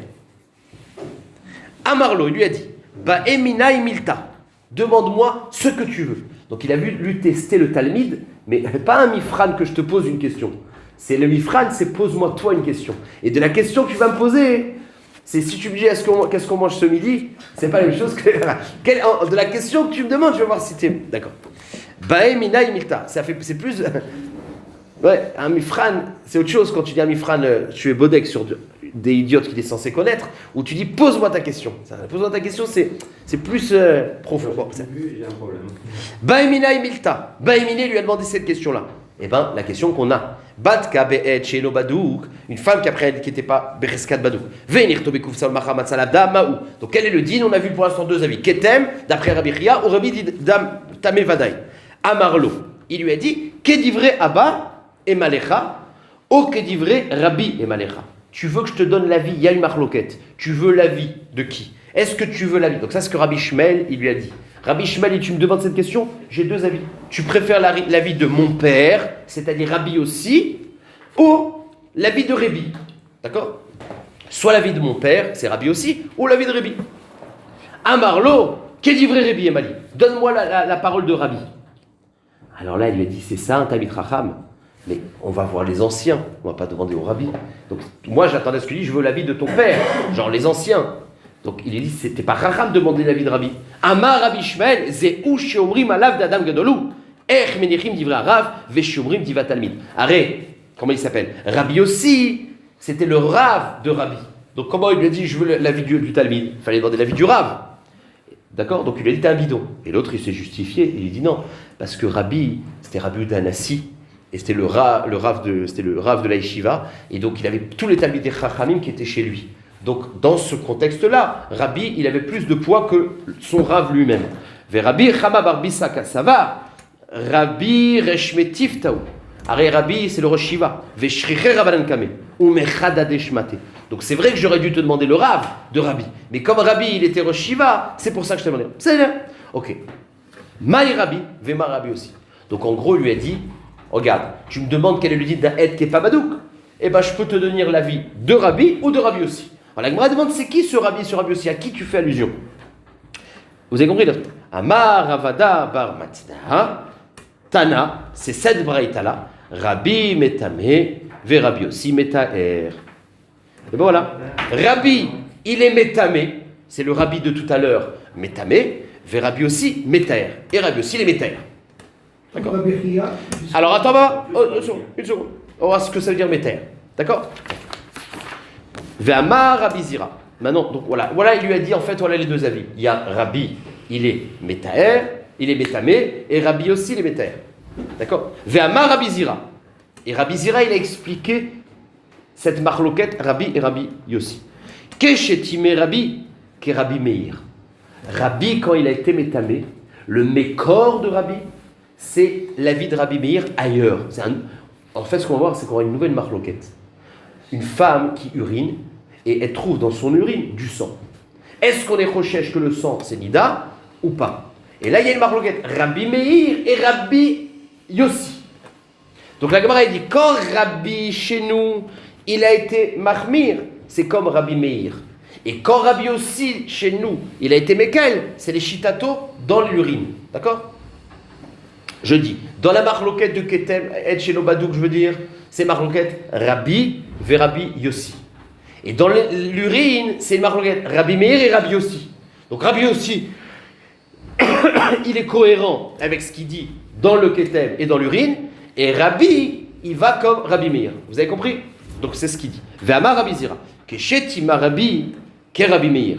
Amarlo, il lui a dit, Ba Emina Milta, demande-moi ce que tu veux. Donc il a vu lui tester le Talmud, mais pas un mifran que je te pose une question. C'est le mifran, c'est pose-moi toi une question. Et de la question que tu vas me poser, c'est si tu me dis qu'est-ce qu'on mange ce midi, c'est pas la même chose que de la question que tu me demandes, je vais voir si tu es d'accord. Bae mina imilta, c'est plus ouais, un mifran, c'est autre chose quand tu dis un mifran, tu es bodek sur des idiotes qu'il est censé connaître, ou tu dis pose-moi ta question. Pose-moi ta question, c'est plus profond. Bon, J'ai un problème. Baemina imilta. Baemina lui a demandé cette question-là. Eh bien, la question qu'on a. Batka be'et shelo badouk. Une femme qui n'était pas bereskat badouk. Venir tobekuf sal machamat salabda maou. Donc, quel est le din? On a vu pour l'instant deux avis. Ketem, d'après Rabbi Chia, ou Rabbi Dam Tamé Vadaï. Amarlo. Il lui a dit Kedivre Abba et Malecha, ou Kedivre Rabbi et Malecha. Tu veux que je te donne l'avis? Il y a une marloquette. Tu veux l'avis de qui? Est-ce que tu veux l'avis? Donc, ça, c'est ce que Rabbi Shmuel, il lui a dit. Rabbi Shmuel, et tu me demandes cette question, j'ai deux avis. Tu préfères l'avis de mon père, c'est-à-dire Rabbi aussi, ou l'avis de Rabbi. D'accord? Soit l'avis de mon père, c'est Rabbi aussi, ou l'avis de Rabbi. Amarlo, qu'est livré Rabbi Emali? Donne-moi la parole de Rabbi. Alors là, il lui a dit, c'est ça un Talmid Chacham, mais on va voir les anciens, on ne va pas demander au Rabbi. Donc moi, j'attendais ce qu'il dit, je veux l'avis de ton père, genre les anciens. Donc il lui dit, c'était pas Chacham de demander l'avis de Rabbi. Amar Rabbi Shmuel, Ze'ou sheomrim alav d'Adam Gadolou, Ech menichim divrei Rav, ve'sheomrim divat Talmid. Arrête, comment il s'appelle? Rabbi aussi, c'était le Rav de Rabbi. Donc comment il lui a dit, je veux l'avis du Talmid? Il fallait demander l'avis du Rav. D'accord? Donc il lui a dit, t'es un bidon. Et l'autre, il s'est justifié, il lui dit non, parce que Rabbi, c'était Rabbi Udanassi, et c'était le Rav de la Yeshiva, et donc il avait tous les Talmid des Chachamim qui étaient chez lui. Donc, dans ce contexte-là, Rabbi, il avait plus de poids que son Rav lui-même. Ve Rabbi Chama Barbissa Kasava, Rabbi Reshmetif Taou. Arrête, Rabbi, c'est le Rosh Shiva. Ve Shriche Rabbanan Kame. Ou Mechadade Shmate. Donc, c'est vrai que j'aurais dû te demander le Rav de Rabbi. Mais comme Rabbi, il était Rosh Shiva, c'est pour ça que je t'ai demandé. C'est bien. Ok. Maï Rabbi, Ve Ma Rabbi aussi. Donc, en gros, il lui a dit, regarde, tu me demandes quel est le dit d'un Ed qui n'est pas Badouk. Eh bien, je peux te donner l'avis de Rabbi ou de Rabbi aussi. Alors la Gemara demande, c'est qui ce Rabbi aussi? À qui tu fais allusion? Vous avez compris le truc? Amar Ravada bar Matzna, Tana, c'est cette braïta-là, Rabbi Metame, ve Rabbi aussi Metaer. Et ben voilà, Rabbi, il est Metame, c'est le Rabbi de tout à l'heure, Metame, ve Rabbi aussi Metaer. Et Rabbi aussi, il est Metaer. D'accord? Alors attends, une seconde. On va voir ce que ça veut dire Metaer. D'accord? Ve'amar Rabbi Zira. Maintenant, donc voilà, il lui a dit en fait, voilà les deux avis. Il y a Rabbi, il est Metaer, il est Metamé, et Rabbi aussi, il est Metaer. D'accord? Ve'amar Rabbi Zira. Et Rabbi Zira, il a expliqué cette marloquette, Rabbi et Rabbi Yossi. Keshetime Rabbi, ke Rabbi Meir. Rabbi, quand il a été Metamé, le mécor de Rabbi, c'est l'avis de Rabbi Meir ailleurs. En fait, ce qu'on va voir, c'est qu'on aura une nouvelle marloquette. Une femme qui urine, et elle trouve dans son urine du sang. Est-ce qu'on est recherche que le sang, c'est Nida ou pas? Et là, il y a une marloquette, Rabbi Meir et Rabbi Yossi. Donc la Gemara dit, quand Rabbi, chez nous, il a été Mahmir, c'est comme Rabbi Meir. Et quand Rabbi Yossi, chez nous, il a été Mekel, c'est les Shitato dans l'urine. D'accord? Je dis, dans la marloquette de Ketem, Et Shelo Badouk, je veux dire, c'est marloquette Rabbi ve Rabbi Yossi. Et dans l'urine, c'est une marloquette Rabbi Meir et Rabbi Yossi. Donc Rabbi Yossi, il est cohérent avec ce qu'il dit dans le Ketem et dans l'urine, et Rabbi, il va comme Rabbi Meir. Vous avez compris? Donc c'est ce qu'il dit. Ve'amar Rabbi Zira, keshetima Rabbi, ke Rabbi Meir.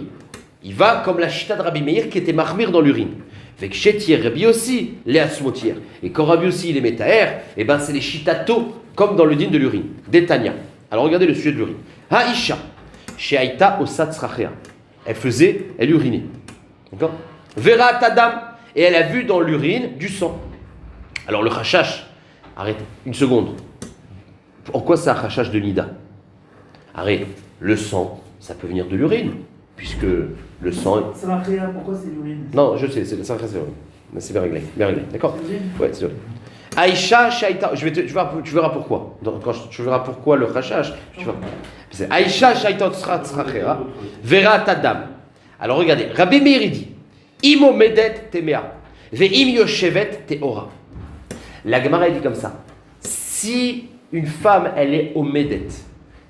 Il va comme la chita de Rabbi Meir qui était mahmir dans l'urine. Avec Shetir Rabbi aussi, les Asmotir. Et quand Rabbi aussi il est Metaer, et ben c'est les Shitato, comme dans le din de l'urine. Détania. Alors regardez le sujet de l'urine. Haïcha, Sheaïta Osat Srachea. Elle urinait. D'accord? Vera tadam, et elle a vu dans l'urine du sang. Alors le chachash, arrêtez, une seconde. Pourquoi c'est un chachash de nida? Arrête, le sang, ça peut venir de l'urine, puisque le sang... Ça m'a créé, pourquoi c'est l'urine? Non, je sais, c'est l'urine. Mais c'est bien réglé, d'accord? C'est l'urine. Ouais, c'est l'urine. Aïcha Shaita, tu verras pourquoi. Quand tu verras pourquoi le chachash, tu verras. C'est Aïcha Shaita Tzrachera, Vera Tadam. Alors regardez, Rabbi Meir dit, Imo Medet Temea, Ve'im Yoshevet Teora. La Gemara dit comme ça. Si une femme, elle est au Medet,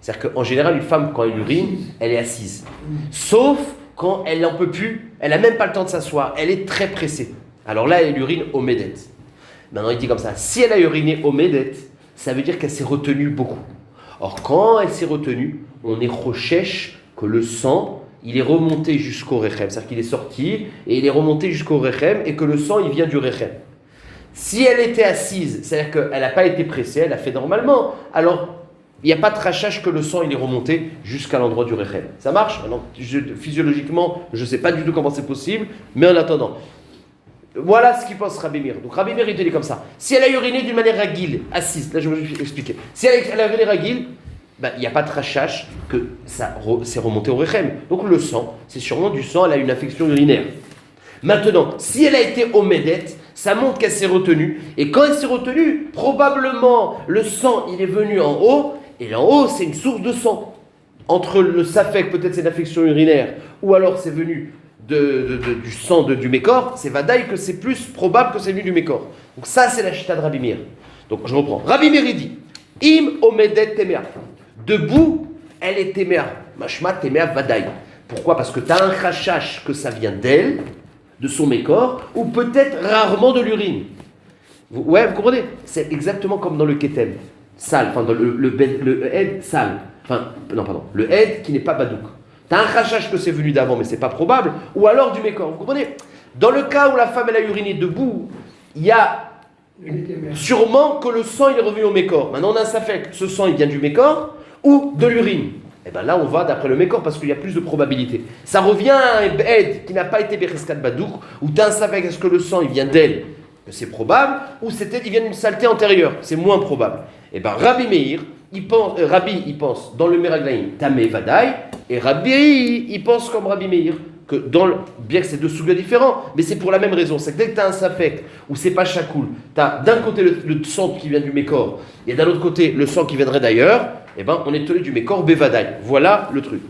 c'est-à-dire qu'en général, une femme, quand elle urine, elle est assise. Sauf quand elle n'en peut plus, elle n'a même pas le temps de s'asseoir, elle est très pressée. Alors là, elle urine au Medet. Maintenant, il dit comme ça, si elle a uriné au Medet, ça veut dire qu'elle s'est retenue beaucoup. Or, quand elle s'est retenue, on est rochèche que le sang, il est remonté jusqu'au Rechem. C'est-à-dire qu'il est sorti et il est remonté jusqu'au Rechem et que le sang, il vient du Rechem. Si elle était assise, c'est-à-dire qu'elle n'a pas été pressée, elle a fait normalement, alors il n'y a pas de rachage que le sang, il est remonté jusqu'à l'endroit du Rechem. Ça marche? Maintenant, physiologiquement, je ne sais pas du tout comment c'est possible, mais en attendant. Voilà ce qu'il pense Rabbi Meir. Donc Rabbi Meir, il te dit comme ça. Si elle a uriné d'une manière ragile, assise, là je vais vous expliquer. Si elle a uriné ragile, il n'y a pas de rachage que ça s'est remonté au Rechem. Donc le sang, c'est sûrement du sang, elle a une infection urinaire. Maintenant, si elle a été au Medet, ça montre qu'elle s'est retenue. Et quand elle s'est retenue, probablement le sang, il est venu en haut, et en haut, c'est une source de sang. Entre le safek, peut-être c'est une infection urinaire, ou alors c'est venu du sang du Mékor, c'est vadaï que c'est plus probable que c'est venu du Mékor. Donc ça, c'est la chita de Rabbi Meir. Donc je reprends. Rabbi Meir dit, im omedet temea. Debout, elle est temea. Mashma temea vadaï. Pourquoi? Parce que tu as un chachash que ça vient d'elle, de son Mékor, ou peut-être rarement de l'urine. Vous comprenez? C'est exactement comme dans le ketem. Sale, enfin dans le ed sale. Enfin, non, pardon. Le ed qui n'est pas badouk. Tu as un rachage que c'est venu d'avant, mais c'est pas probable, ou alors du Mékor. Vous comprenez? Dans le cas où la femme elle a uriné debout, il y a sûrement que le sang il est revenu au Mékor. Maintenant on a un safek, ce sang il vient du Mékor ou de l'urine. Et bien là on va d'après le Mékor parce qu'il y a plus de probabilité. Ça revient à un Ed qui n'a pas été Bereskat Badouk, où tu as un safek, est-ce que le sang il vient d'elle? C'est probable, ou il vient d'une saleté antérieure, c'est moins probable. Et bien Rabbi Meir, Rabbi il pense dans le Meraglaïm, Tamé Vadaï, et Rabbi il pense comme Rabbi Meir, que bien que c'est deux sujets différents, mais c'est pour la même raison. C'est que dès que tu as un safek, où c'est pas chakoul, tu as d'un côté le sang qui vient du Mékor, et d'un autre côté le sang qui viendrait d'ailleurs, et ben on est tenu du Mékor Bevadaï. Voilà le truc.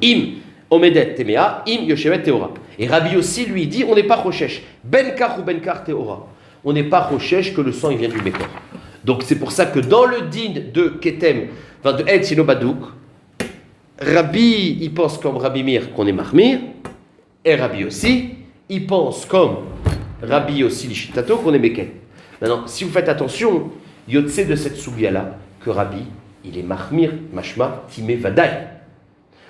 Im Omedet Temea, Im Yoshevet Teora. Et Rabbi aussi lui dit, on n'est pas Rochesh. Benkar ou Benkar Teora. On n'est pas Rochesh que le sang il vient du Mékor. Donc c'est pour ça que dans le din de Ketem, enfin de Ed Sinobadouk, Rabbi, il pense comme Rabbi Meir qu'on est Mahmir, et Rabbi aussi, il pense comme Rabbi aussi Lishitato qu'on est Meken. Maintenant, si vous faites attention, Yotse de cette soubia-là, que Rabbi, il est Mahmir, Mashma, Timé Vadaï.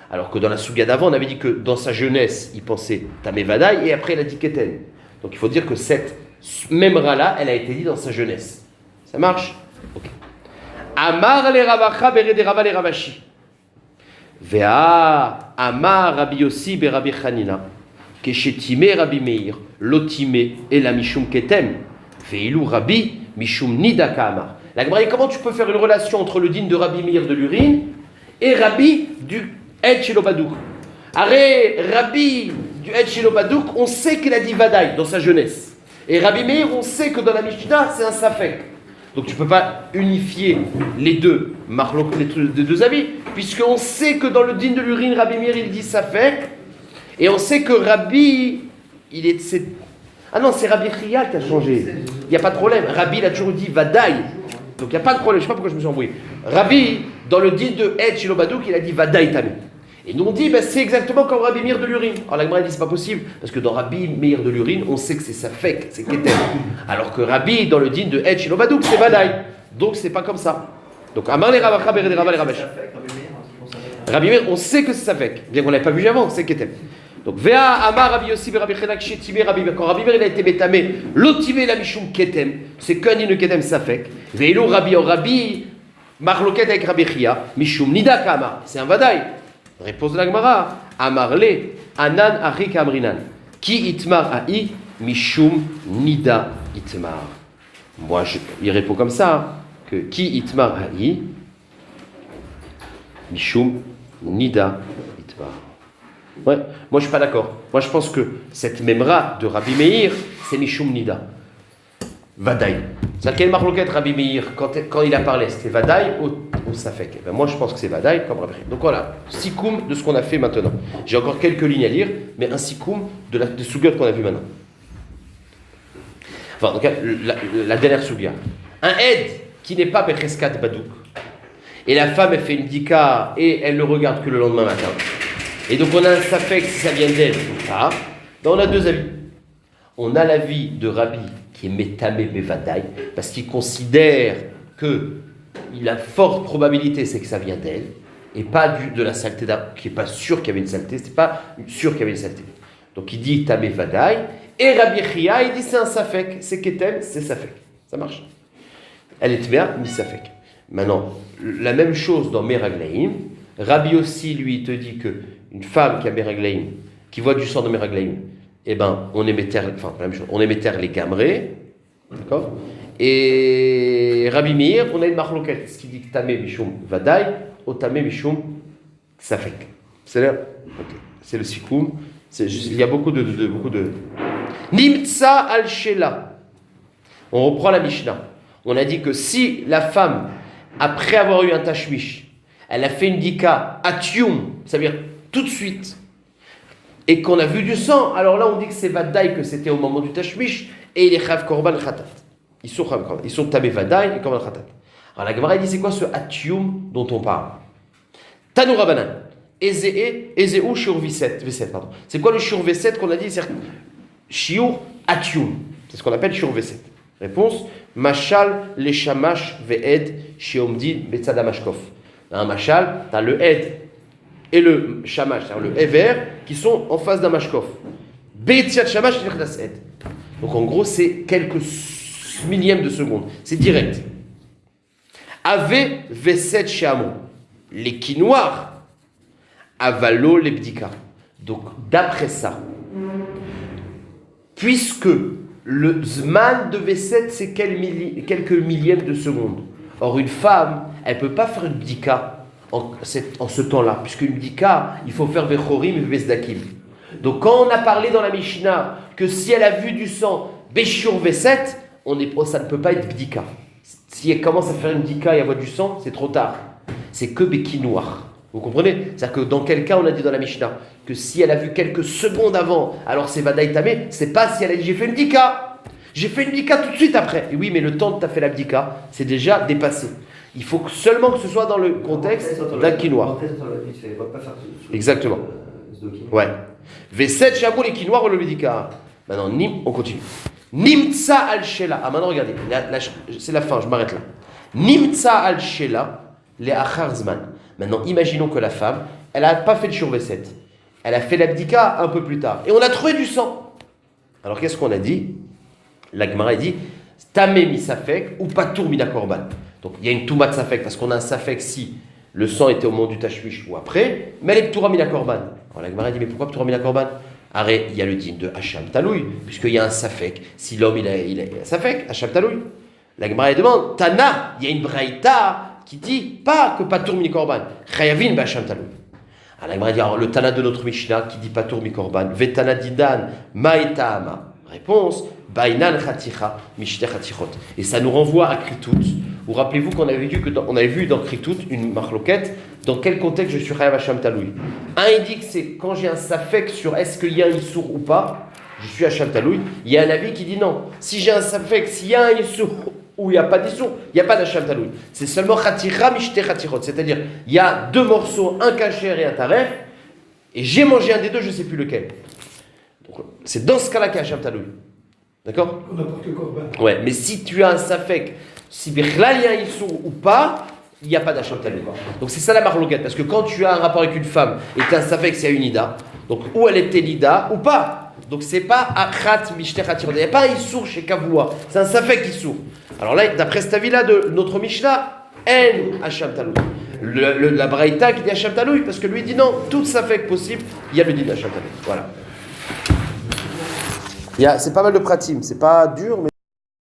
Alors que dans la soubia d'avant, on avait dit que dans sa jeunesse, il pensait Tamé Vadaï, et après il a dit Keten. Donc il faut dire que cette même Ra-là, elle a été dit dans sa jeunesse. Ça marche? Ok. Amar le Ravacha bere de Rava le Ravashi. Vea Amar Rabbi Yossi be Rabbi Chanina. Keshetime Rabbi Meir. Lotime et la Mishum Ketem. Veilou Rabbi Mishum Nidaka Amar. La Gemara, comment tu peux faire une relation entre le din de Rabbi Meir de l'urine et Rabbi du Ed Shelobadouk? Arrête, Rabbi du Ed Shelobadouk, on sait qu'il a dit Vadaï dans sa jeunesse. Et Rabbi Meir, on sait que dans la Mishnah, c'est un Safek. Donc tu ne peux pas unifier les deux avis, puisqu'on sait que dans le din de l'urine, Rabbi Meir, il dit Safek, et on sait que Rabbi, ah non, c'est Rabbi Chia qui a changé. Il n'y a pas de problème. Rabbi, il a toujours dit Vadaï. Donc il n'y a pas de problème. Je ne sais pas pourquoi je me suis embrouillé. Rabbi, dans le din de Ed Shilobadouk, il a dit Vadaï Tamé. Et nous on dit, c'est exactement comme Rabbi Meir de l'urine. Alors la Gemara dit, c'est pas possible, parce que dans Rabbi Meir de l'urine, on sait que c'est Safek, c'est Keter. Alors que Rabbi, dans le din de Ed Shilobadouk, c'est Vadaï. Donc c'est pas comme ça. Donc Amar les Ravacha bere de Rava les Rabash. Rabbi Meir, on sait que c'est Safek. Bien qu'on l'avait pas vu avant, c'est Keter. Donc Vea Amar Rabbi Yossi be Rabbi Chenak Shetimé Rabbi Meir. Quand Rabbi Meir il a été métamé, l'otimé la Mishum Ketem, c'est qu'un din de Ketem Safek. Veilo Rabbi en Rabbi, Marloket avec Rabbi Chia, Mishum Nida Kama, c'est un Vadaï. Réponse de la Gemara, Amarle, Anan Arik Amrinan. Ki itmar ha'i mishum nida itmar. Moi, il répond comme ça, hein, que Ki itmar ha'i mishum nida itmar. Ouais, moi je suis pas d'accord. Moi je pense que cette memra de Rabbi Meir, c'est mishum nida. Vadaï. C'est-à-dire quelle marloquette Rabbi Meir quand il a parlé, c'était Vadaï ou Safek. Ben moi je pense que c'est Vadaï comme Rabbi Meir. Donc voilà, sikoum de ce qu'on a fait maintenant. J'ai encore quelques lignes à lire, mais un sikoum de Sugyot qu'on a vu maintenant. Enfin, donc la dernière Sugya. Un aide qui n'est pas Becheskat Badouk. Et la femme, elle fait une dika et elle ne regarde que le lendemain matin. Et donc on a un Safek si ça vient d'elle ou pas. Ben on a deux avis. On a l'avis de Rabbi qui est Metame Bevadaï, parce qu'il considère que la forte probabilité c'est que ça vient d'elle, et pas de la saleté qui n'est pas sûr qu'il y avait une saleté, c'est pas sûr qu'il y avait une saleté. Donc il dit Tame Vadaï, et Rabbi Chia il dit c'est un Safek, c'est Ketem, c'est Safek. Ça marche. Elle est Tmea, mi Safek. Maintenant, la même chose dans Meraglaïm, Rabbi aussi lui te dit que une femme qui a Meraglaïm, qui voit du sang de Meraglaïm, eh ben, on émettait les gamrés, d'accord. Et Rabbi Meir, on a une marloquette, ce qui dit que Tamé Mishum Vadaï, ou Tamé Mishum Safek. C'est là, okay. C'est le sikoum. Il y a beaucoup de. Nimtsa al-Shela. On reprend la Mishnah. On a dit que si la femme, après avoir eu un tashmish, elle a fait une dika atium, ça veut dire tout de suite, et qu'on a vu du sang, alors là on dit que c'est Vadaï, que c'était au moment du tashmish, et il est chav korban khatat. Ils sont tabé Vadaï et korban khatat. Alors la Gemara dit c'est quoi ce atium dont on parle? Tanou Rabanan, Ezeu shiur V7, pardon. C'est quoi le shiur V7 qu'on a dit? C'est shiur atium. C'est ce qu'on appelle shiur V7. Réponse, machal le shamash ve'ed shiomdin betzadamashkov. Un machal, t'as le ed et le shamash, c'est-à-dire le ever, qui sont en face d'un mashkov. Be'etziat shamash, c'est-à-dire ed. Donc en gros, c'est quelques millièmes de seconde. C'est direct. Ave veset sheamon. Les quinoirs, avalo lebdika. Donc d'après ça, puisque le zman de V7, c'est quelques millièmes de seconde. Or, une femme, elle ne peut pas faire une bdika en ce temps-là, puisqu'une bdika, il faut faire Bechorim et Besdakim. Donc, quand on a parlé dans la Mishnah que si elle a vu du sang, Beshur V7, ça ne peut pas être bdika. Si elle commence à faire une bdika et à voir du sang, c'est trop tard. C'est que Beki noir. Vous comprenez? C'est-à-dire que dans quel cas on a dit dans la Mishnah que si elle a vu quelques secondes avant, alors c'est Vadaï Tamé, c'est pas si elle a dit j'ai fait une bdika. J'ai fait une bdika tout de suite après. Et oui, mais le temps que tu as fait la bdika, c'est déjà dépassé. Il faut seulement que ce soit dans le contexte d'un quinoir. Exactement. Ouais. V7 Shabou les quinoirs ou le bdika. Maintenant, on continue. Nimtsa al-Shela. Ah, maintenant regardez, c'est la fin, je m'arrête là. Nimtsa al-Shela, les Acharzman. Maintenant, imaginons que la femme, elle n'a pas fait le Shur V7. Elle a fait l'abdika un peu plus tard. Et on a trouvé du sang. Alors, qu'est-ce qu'on a dit? La Gemara dit Tamé mi safek ou patour mina korban. Donc, il y a une toumat safek parce qu'on a un safek si le sang était au moment du tashmish ou après, mais elle est ptoura mina korban. Alors, la Gemara dit mais pourquoi ptoura mina korban? Arrête, il y a le din de Hacham Taloui, puisqu'il y a un safek. Si l'homme il a un safek, Hacham Taloui. La Gemara demande Tana, il y a une braïta qui dit pas que patour mi korban. Chayavin b'Hacham Taloui. Alors la Gemara dit alors, le Tana de notre Mishnah qui dit patour mi korban. Vetana didan ma'etama. Réponse Bainan Khaticha Mishte Khatichot. Et ça nous renvoie à Kritout. Vous rappelez-vous qu'on avait vu dans Kritout une marloquette. Dans quel contexte je suis Chayav Hacham Taloui? Un il dit que c'est quand j'ai un safek sur est-ce qu'il y a un issour ou pas, je suis Hacham Taloui. Il y a un avis qui dit non. Si j'ai un safek, s'il y a un issour ou il n'y a pas d'issour, il n'y a pas d'Hacham Taloui. C'est seulement Khaticha Mishte Khatichot. C'est-à-dire, il y a deux morceaux, un kasher et un taref, et j'ai mangé un des deux, je ne sais plus lequel. Donc, c'est dans ce cas-là qu'il y a Hacham Taloui. D'accord? N'importe quoi. Ouais, mais si tu as un safek, si Bichlal il y a un issour ou pas, il n'y a pas d'Hacham Taloui. Donc c'est ça la marloquette, parce que quand tu as un rapport avec une femme et tu as un safek, c'est une ida, donc ou elle était l'ida ou pas. Donc c'est pas Akhat Mishter Khatir. Il n'y a pas un issour chez Kavoua, c'est un safek issour. Alors là, d'après cet avis-là de notre Mishnah, en Hacham Taloui. La Braïta qui dit Hacham Taloui, parce que lui dit non, tout safek possible, il y a le dit d'Hacham Taloui. Voilà. C'est pas mal de pratim, c'est pas dur, mais